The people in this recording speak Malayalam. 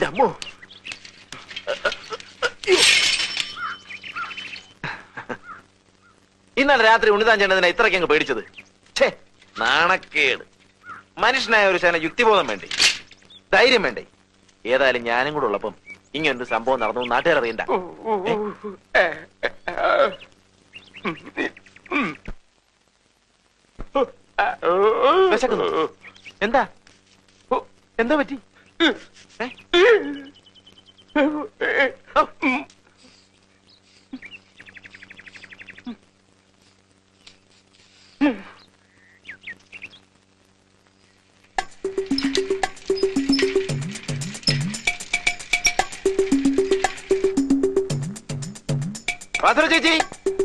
എന്റെ അമ്മോ. ഇന്നലെ രാത്രി ഉണിതാൻ ചെയ്യേണ്ടതിനാ ഇത്രയ്ക്ക് അങ്ങ് പേടിച്ചത്. ഛേ, നാണക്കേട്. മനുഷ്യനായ ഒരു ശേന യുക്തിബോധം വേണ്ടേ, ധൈര്യം വേണ്ടേ? ഏതായാലും ഞാനും കൂടെ ഉള്ളപ്പം ഇങ്ങനൊരു സംഭവം നടന്നു നാട്ടുകാർ അറിയണ്ട. എന്താ എന്താ പറ്റി? ചേച്ചി